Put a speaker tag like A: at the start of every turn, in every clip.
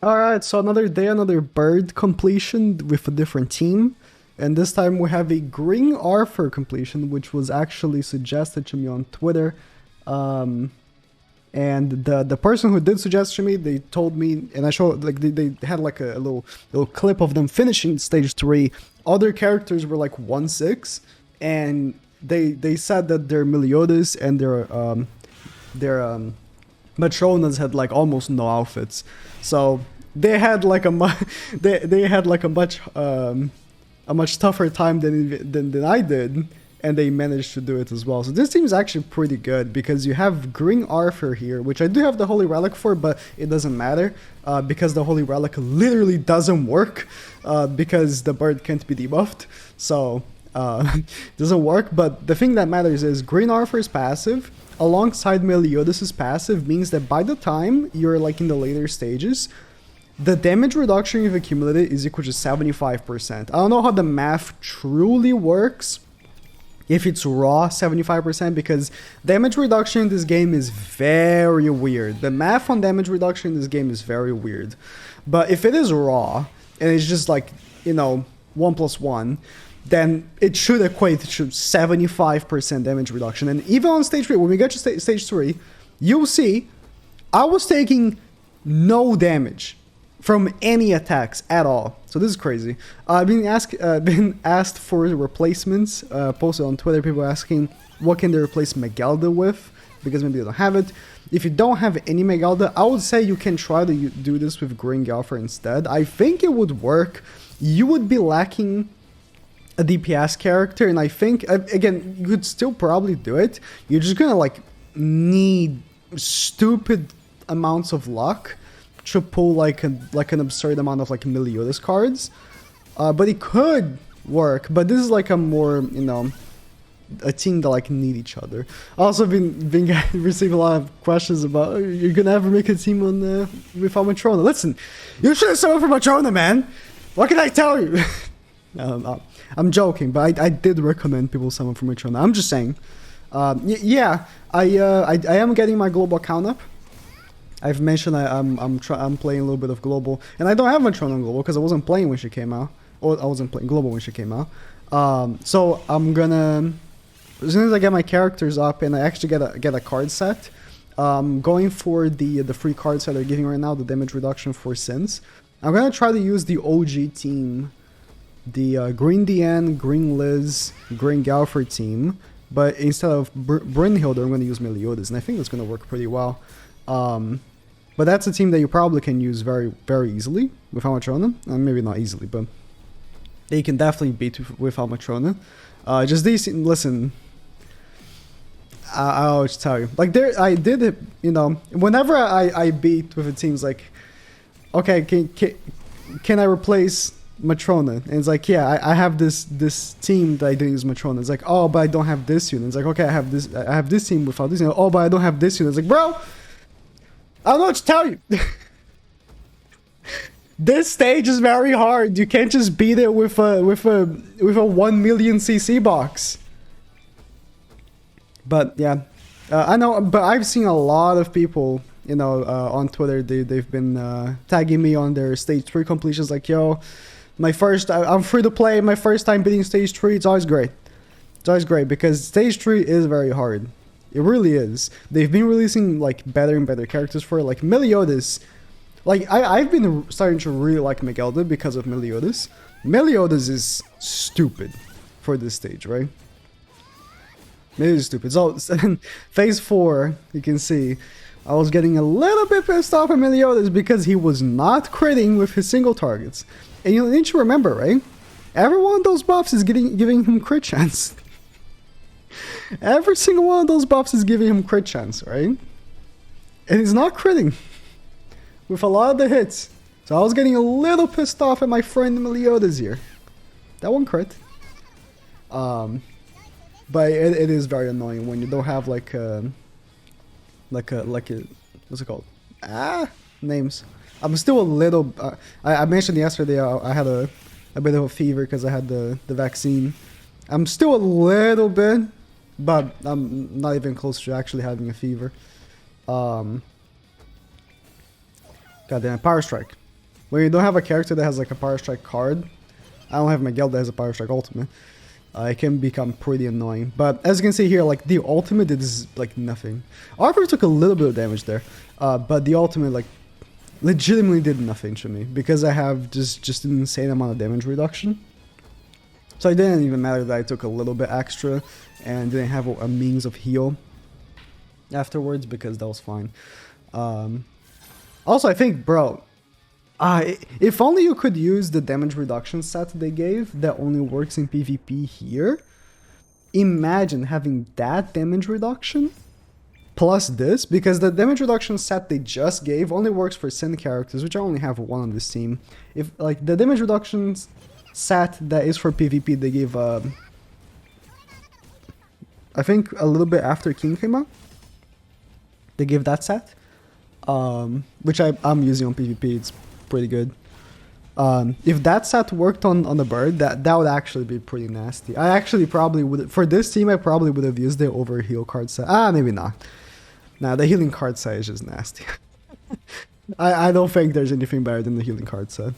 A: Alright, so another day, another bird completion with a different team. And this time we have a Green Arthur completion, which was actually suggested to me on Twitter. And the person who did suggest to me, they told me, and I showed, like, they had like a little clip of them finishing stage 3. Other characters were like 1-6, and they said that their Meliodas and their Matronas had like almost no outfits. So they had like they had like a much tougher time than I did, and they managed to do it as well. So this team is actually pretty good because you have Green Arthur here, which I do have the Holy Relic for, but it doesn't matter because the Holy Relic literally doesn't work because the bird can't be debuffed. So it doesn't work. But the thing that matters is Green Arthur's passive alongside Meliodas' passive means that by the time you're like in the later stages, the damage reduction you've accumulated is equal to 75%. I don't know how the math truly works, if it's raw 75%, because damage reduction in this game is very weird. The math on damage reduction in this game is very weird. But if it is raw, and it's just like, 1+1, then it should equate to 75% damage reduction. And even on stage 3, when we get to stage 3, you'll see I was taking no damage from any attacks at all. So this is crazy. I've been asked for replacements, posted on Twitter, people asking what can they replace Megalda with, because maybe they don't have it. If you don't have any Megalda, I would say you can try to do this with Green Galfer instead. I think it would work. You would be lacking a DPS character, and I think, again, you could still probably do it. You're just gonna like need stupid amounts of luck to pull like an absurd amount of like Meliodas cards, but it could work. But this is like a more a team that like need each other. Also been receiving a lot of questions about you're gonna ever make a team on without Matrona. Listen, you should have signed for Matrona, man. What can I tell you? I'm joking, but I did recommend people summon for Matrona. I'm just saying. Yeah, I am getting my global count up. I've mentioned I'm playing a little bit of global, and I don't have Matrona on global because I wasn't playing when she came out, or I wasn't playing global when she came out. So I'm gonna, as soon as I get my characters up and I actually get a card set, going for the free cards that they're giving right now, the damage reduction for Sins. I'm gonna try to use the OG team, the Green Diane, Green Liz, Green Galfer team, but instead of Brynhilde, I'm gonna use Meliodas, and I think that's gonna work pretty well. But that's a team that you probably can use very, very easily with Matrona. Maybe not easily, but they can definitely beat with Matrona. Just these, listen, I'll just tell you. Like, I did it, whenever I beat with a team's like, okay, can I replace Matrona? And it's like, yeah, I have this team that I didn't use Matrona. It's like, oh, but I don't have this unit. It's like, okay, I have this team without this unit. Oh, but I don't have this unit. It's like, bro, I don't know what to tell you. This stage is very hard. You can't just beat it with a 1 million CC box. But yeah, I know. But I've seen a lot of people, on Twitter. They've been tagging me on their stage 3 completions. Like, yo, I'm free to play. My first time beating stage 3. It's always great. It's always great because stage 3 is very hard. It really is. They've been releasing like better and better characters for it. Like Meliodas. Like I've been starting to really like Megalda because of Meliodas. Meliodas is stupid for this stage, right? Meliodas is stupid. So phase 4, you can see I was getting a little bit pissed off at Meliodas because he was not critting with his single targets. And you need to remember, right? Every one of those buffs is giving him crit chance. Every single one of those buffs is giving him crit chance, right? And he's not critting with a lot of the hits. So I was getting a little pissed off at my friend Meliodas here. That one crit. But it is very annoying when you don't have like a what's it called? Names. I'm still a little. I mentioned yesterday I had a bit of a fever because I had the vaccine. I'm still a little bit. But I'm not even close to actually having a fever. Goddamn, Power Strike. When you don't have a character that has like a Power Strike card, I don't have Miguel that has a Power Strike ultimate. It can become pretty annoying. But as you can see here, like the ultimate is like nothing. Arthur took a little bit of damage there, but the ultimate like legitimately did nothing to me because I have just an insane amount of damage reduction. So it didn't even matter that I took a little bit extra and didn't have a means of heal afterwards because that was fine. Also, I think, bro, if only you could use the damage reduction set they gave that only works in PvP here. Imagine having that damage reduction plus this, because the damage reduction set they just gave only works for Sin characters, which I only have one on this team. If like the damage reduction set that is for PvP, they gave I think a little bit after King came out, they gave that set, which I'm using on PvP. It's pretty good. If that set worked on the bird, that would actually be pretty nasty. I actually probably would, for this team, I probably would have used the over heal card set. Maybe not. Nah, the healing card set is just nasty. I don't think there's anything better than the healing card set.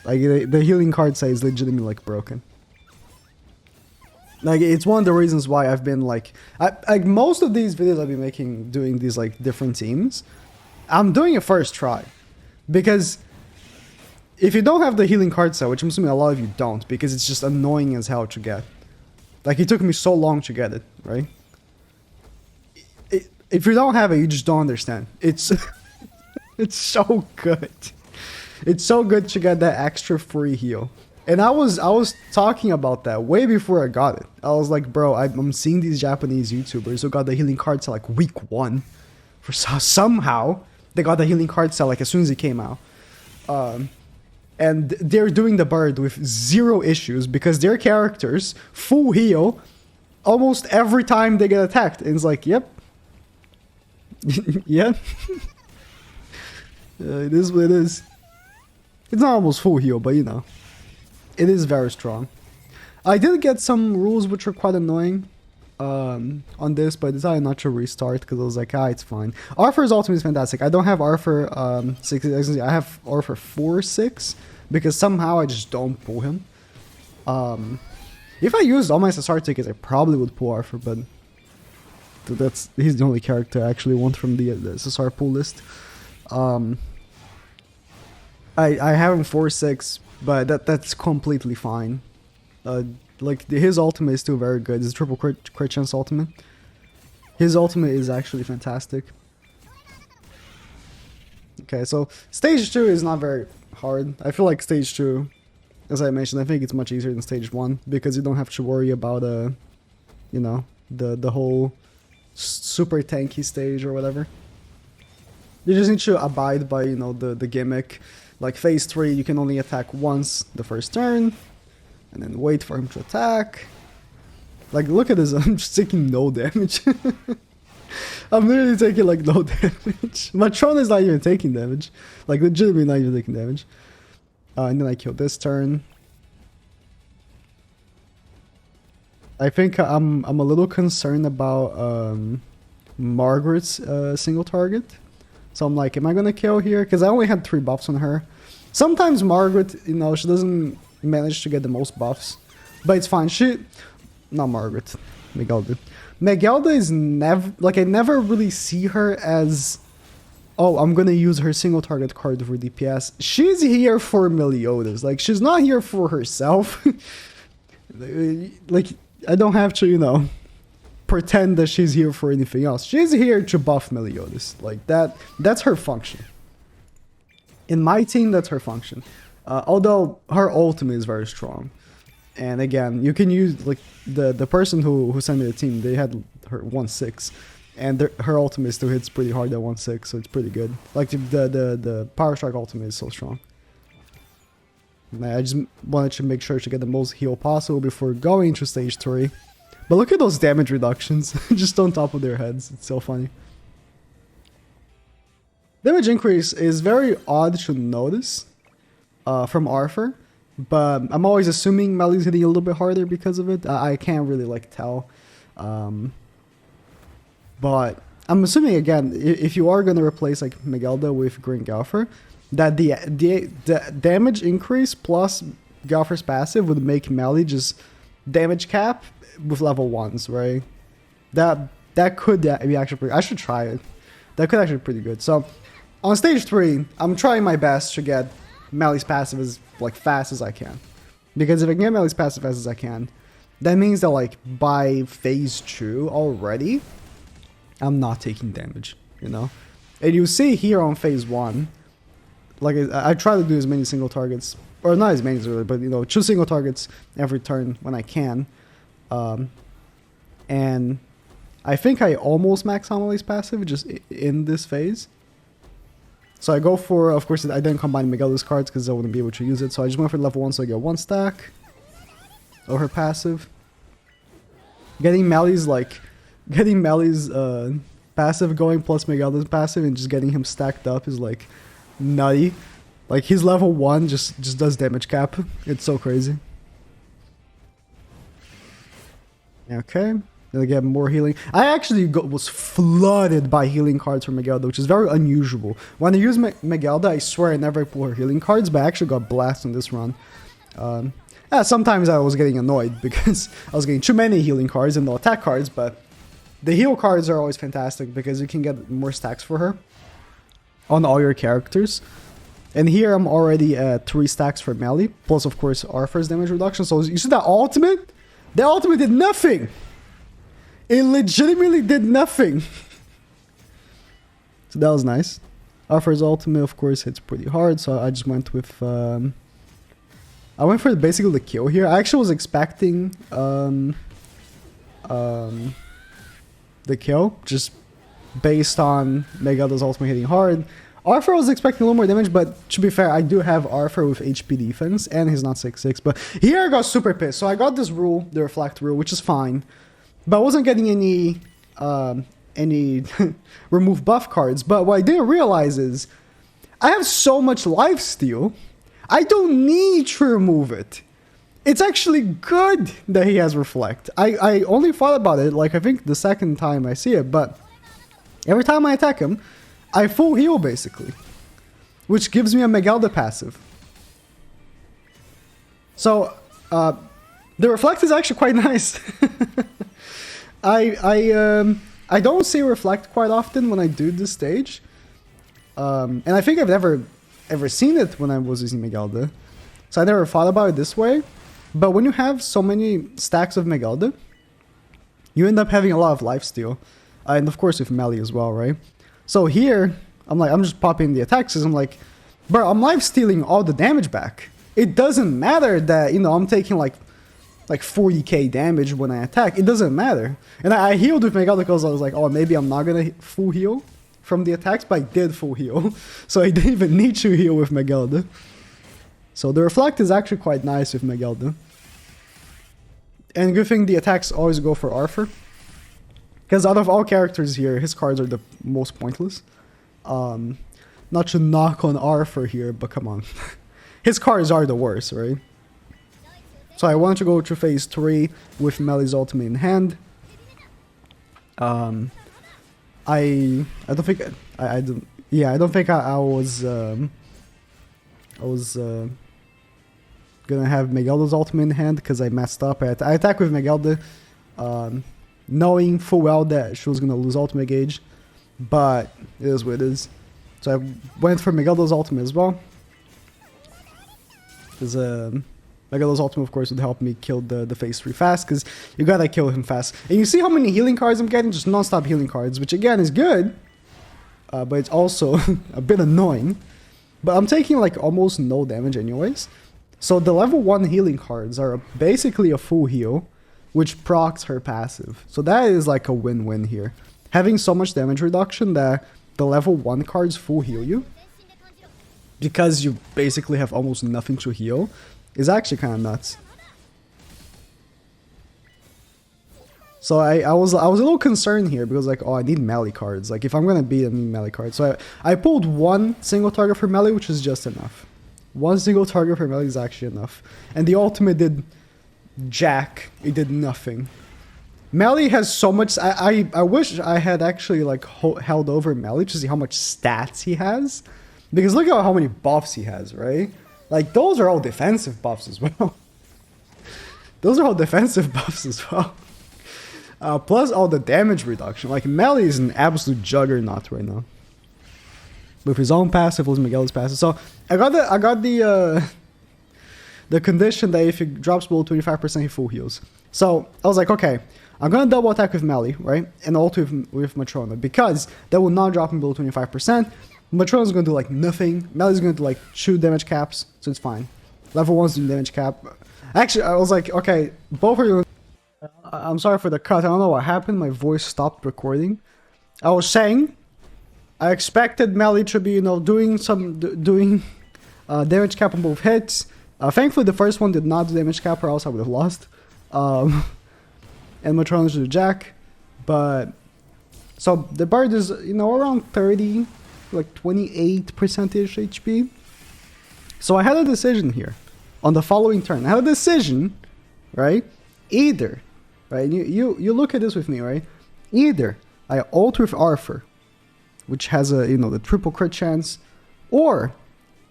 A: Like the healing card set is legitimately like broken. Like it's one of the reasons why I've been like most of these videos I've been making doing these like different teams, I'm doing it first try. Because if you don't have the healing card set, which I'm assuming a lot of you don't, because it's just annoying as hell to get. Like, it took me so long to get it, right? If you don't have it, you just don't understand. It's it's so good. It's so good to get that extra free heal. And I was talking about that way before I got it. I was like, bro, I'm seeing these Japanese YouTubers who got the healing card set like week 1. For somehow they got the healing card set like as soon as it came out. And they're doing the bird with 0 issues because their characters full heal almost every time they get attacked. And it's like, yep. Yeah. It is what it is. It's not almost full heal, but you know. It is very strong. I did get some rules which are quite annoying on this, but I decided not to restart because I was like, it's fine. Arthur's ultimate is fantastic. I don't have Arthur 6, I have Arthur 4-6 because somehow I just don't pull him. If I used all my SSR tickets, I probably would pull Arthur, but he's the only character I actually want from the SSR pool list. I have him 4-6, but that's completely fine. Like his ultimate is still very good. His triple crit chance ultimate. His ultimate is actually fantastic. Okay, so stage 2 is not very hard. I feel like stage 2, as I mentioned, I think it's much easier than stage 1 because you don't have to worry about you know, the whole super tanky stage or whatever. You just need to abide by, you know, the gimmick. Like phase 3, you can only attack once the first turn, and then wait for him to attack. Like, look at this, I'm just taking no damage. I'm literally taking like no damage. My Tron is not even taking damage. Like, legitimately not even taking damage. And then I kill this turn. I think I'm a little concerned about Margaret's single target. So I'm like, am I gonna kill here? Because I only had 3 buffs on her. Sometimes Margaret, you know, she doesn't manage to get the most buffs. But it's fine. Not Margaret. Megalda. Megalda is never... Like, I never really see her as... Oh, I'm gonna use her single target card for DPS. She's here for Meliodas. Like, she's not here for herself. Like, I don't have to, you know, pretend that she's here for anything else. She's here to buff Meliodas. Like, that's her function. In my team, that's her function. Although her ultimate is very strong. And again, you can use, like, the person who sent me the team, they had her 1-6. And her ultimate still hits pretty hard at 1-6, so it's pretty good. Like, the Power Strike ultimate is so strong. And I just wanted to make sure to get the most heal possible before going to stage 3. But look at those damage reductions, just on top of their heads. It's so funny. Damage increase is very odd to notice from Arthur, but I'm always assuming Melly's hitting a little bit harder because of it. I can't really like tell. But I'm assuming, again, if you are going to replace like Megalda with Green Galfer, that the damage increase plus Gopher's passive would make Melee just damage cap with level 1s, right? That could be actually pretty... I should try it. That could actually be pretty good. So, on stage 3, I'm trying my best to get Melee's passive as like fast as I can. Because if I can get Melee's passive as fast as I can, that means that like by phase 2 already, I'm not taking damage, you know? And you see here on phase 1, like I try to do as many single targets, or not as many as really, but you know, 2 single targets every turn when I can. And I think I almost max Melee's passive just in this phase. So I go for, of course, I didn't combine Miguel's cards because I wouldn't be able to use it. So I just went for level 1 so I get 1 stack of her passive. Getting Melee's passive going plus Miguel's passive and just getting him stacked up is like nutty. Like his level 1 just does damage cap. It's so crazy. Okay. Then I get more healing. I actually was flooded by healing cards from Megalda, which is very unusual. When I use Megalda, I swear I never pull her healing cards, but I actually got blasted in this run. Sometimes I was getting annoyed because I was getting too many healing cards and no attack cards, but the heal cards are always fantastic because you can get more stacks for her on all your characters. And here I'm already at 3 stacks for Melee, plus of course Arthur's damage reduction. So you see that ultimate? The ultimate did nothing! It legitimately did nothing. So that was nice. Arthur's ultimate, of course, hits pretty hard. So I just went with... I went for basically the kill here. I actually was expecting the kill, just based on Megalda's ultimate hitting hard. Arthur was expecting a little more damage, but to be fair, I do have Arthur with HP defense, and he's not 6'6". But here I got super pissed. So I got this rule, the reflect rule, which is fine. But I wasn't getting any remove buff cards. But what I didn't realize is I have so much lifesteal, I don't need to remove it. It's actually good that he has reflect. I only thought about it, like I think the second time I see it, but every time I attack him, I full heal basically, which gives me a Megalda passive. So the reflect is actually quite nice. I don't see reflect quite often when I do this stage, and I think I've never ever seen it when I was using Megalda, so I never thought about it this way. But when you have so many stacks of Megalda, you end up having a lot of lifesteal, and of course with Melee as well, right? So here I'm just popping the attacks because I'm like, bro, I'm lifestealing all the damage back. It doesn't matter that, you know, I'm taking like 40k damage when I attack. It doesn't matter. And I healed with Megalda because I was like, oh, maybe I'm not gonna full heal from the attacks, but I did full heal. So I didn't even need to heal with Megalda. So the reflect is actually quite nice with Megalda. And good thing the attacks always go for Arthur, because out of all characters here, his cards are the most pointless. Not to knock on Arthur here, but come on. His cards are the worst, right? So I wanted to go to phase 3 with Melee's ultimate in hand. I don't think I was gonna have Megalda's ultimate in hand because I messed up. I attacked with Megalda, knowing full well that she was gonna lose ultimate gauge, but it is what it is. So I went for Megalda's ultimate as well, because Megalda's ultimate, of course, would help me kill the phase 3 fast, because you gotta kill him fast. And you see how many healing cards I'm getting? Just non-stop healing cards, which again is good, but it's also a bit annoying. But I'm taking like almost no damage anyways. So the level 1 healing cards are basically a full heal, which procs her passive. So that is like a win-win here. Having so much damage reduction that the level 1 cards full heal you, because you basically have almost nothing to heal, is actually kind of nuts. So I was a little concerned here because like, oh, I need melee cards. Like if I'm gonna beat, I need melee cards. So I pulled 1 single target for melee, which is just enough. 1 single target for melee is actually enough. And the ultimate did jack. It did nothing. Melee has so much. I wish I had actually like held over Melee to see how much stats he has, Because look at how many buffs he has, right? Like, those are all defensive buffs as well. Those are all defensive buffs as well. Plus all the damage reduction. Like, Melee is an absolute juggernaut right now. With his own passive, with Miguel's passive. So, I got the condition that if he drops below 25%, he full heals. So, I was like, okay, I'm going to double attack with Melee, right? And ult with Matrona. Because that will not drop him below 25%. Matrona's going to do, like, nothing. Melee's going to, like, shoot damage caps. So, it's fine. Level 1's doing damage cap. Actually, I was like, okay, both are doing... I'm sorry for the cut. I don't know what happened. My voice stopped recording. I was saying, I expected Melee to be, you know, doing damage cap on both hits. Thankfully, the first one did not do damage cap, or else I would have lost. And Matrona's do Jack. But, so the bird is, you know, around 30, like 28% HP. So I had a decision here on the following turn. I had a decision, right? Either, right? You look at this with me, right? Either I ult with Arthur, which has a, you know, the triple crit chance, or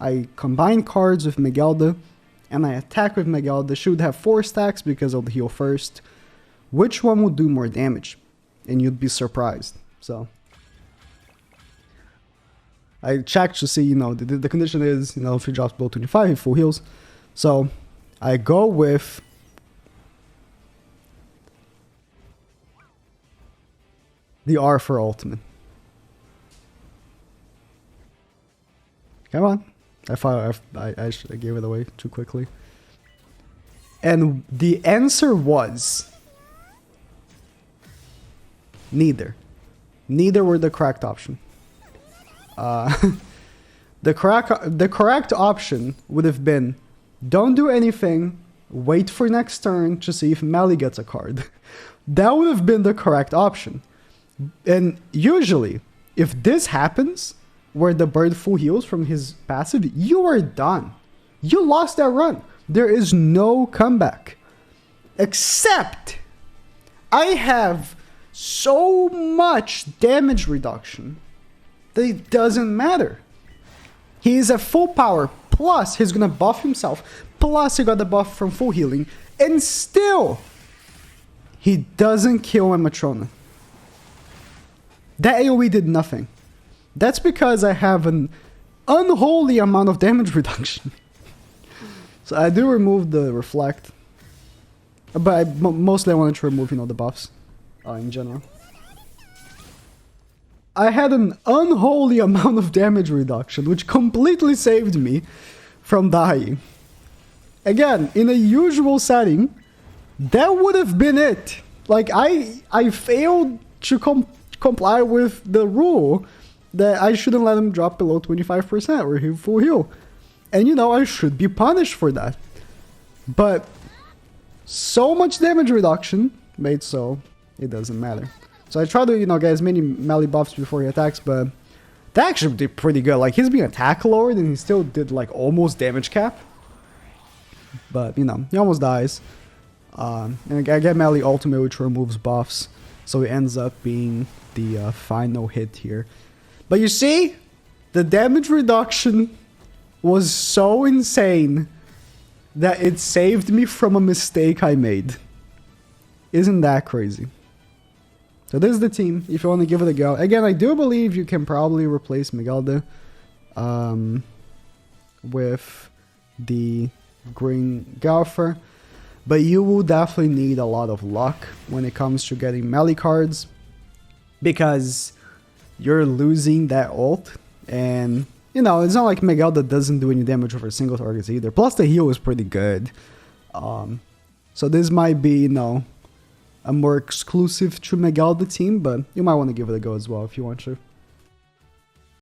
A: I combine cards with Megalda and I attack with Megalda. Should have 4 stacks because of the heal first. Which one would do more damage? And you'd be surprised. So I checked to see, you know, the condition is, you know, if he drops below 25, he full heals. So I go with the Arthur ultimate. Come on. I gave it away too quickly. And the answer was neither. Neither were the correct option. The correct option would have been don't do anything, wait for next turn to see if Melee gets a card. That would have been the correct option. And usually, if this happens, where the bird full heals from his passive, you are done. You lost that run. There is no comeback. Except, I have so much damage reduction that it doesn't matter. He is at full power, plus he's gonna buff himself, plus he got the buff from full healing, and still, he doesn't kill my Matrona. That AoE did nothing. That's because I have an unholy amount of damage reduction. So I do remove the reflect. But mostly I wanted to remove, you know, the buffs in general. I had an unholy amount of damage reduction, which completely saved me from dying. Again, in a usual setting, that would have been it. Like, I failed to comply with the rule that I shouldn't let him drop below 25% or he full heal. And, you know, I should be punished for that. But so much damage reduction made so it doesn't matter. So I try to, you know, get as many melee buffs before he attacks, but that actually did pretty good. Like, he's being attack lowered and he still did, like, almost damage cap. But, you know, he almost dies. And I get melee ultimate, which removes buffs. So it ends up being the final hit here. But you see, the damage reduction was so insane that it saved me from a mistake I made. Isn't that crazy? So this is the team, if you want to give it a go. Again, I do believe you can probably replace Megalda with the Green Golfer. But you will definitely need a lot of luck when it comes to getting melee cards. Because you're losing that ult. And, you know, it's not like Megalda doesn't do any damage over single targets either. Plus the heal is pretty good. So this might be, you know, a more exclusive to Megalda team. But you might want to give it a go as well if you want to.